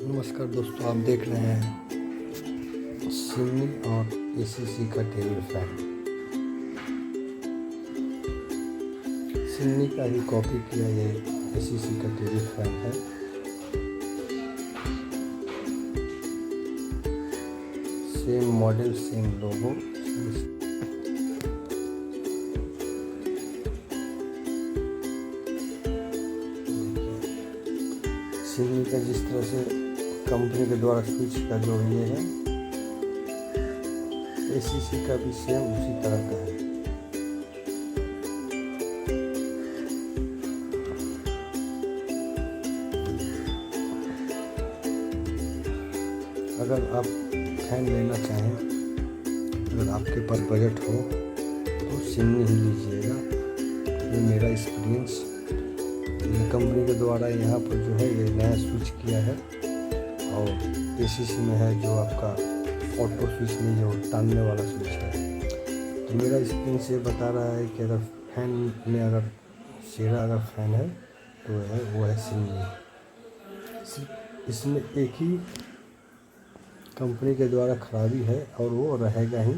नमस्कार दोस्तों, आप देख रहे हैं सिन्नी और एसीसी का टेबल फैन। सिन्नी का ही कॉपी किया ये एसीसी का टेबल फैन है। सेम मॉडल, सेम लोगो। सिन्नी का जिस तरह से कंपनी के द्वारा स्विच का जो ये है, एसीसी का भी सेम उसी तरह का है। अगर आप फैन लेना चाहें, अगर आपके पास बजट हो तो सिन्नी ही लीजिएगा। ये मेरा एक्सपीरियंस, ये कंपनी के द्वारा यहाँ पर जो है ये नया स्विच किया है और एसीसी में है जो आपका ऑटो स्विच नहीं, जो टानने वाला स्विच है। तो मेरा एक्सपीरियंस ये बता रहा है कि अगर फैन में अगर शेरा अगर फैन है तो वो है सिन्नी। इसमें एक ही कंपनी के द्वारा खराबी है और वो रहेगा ही।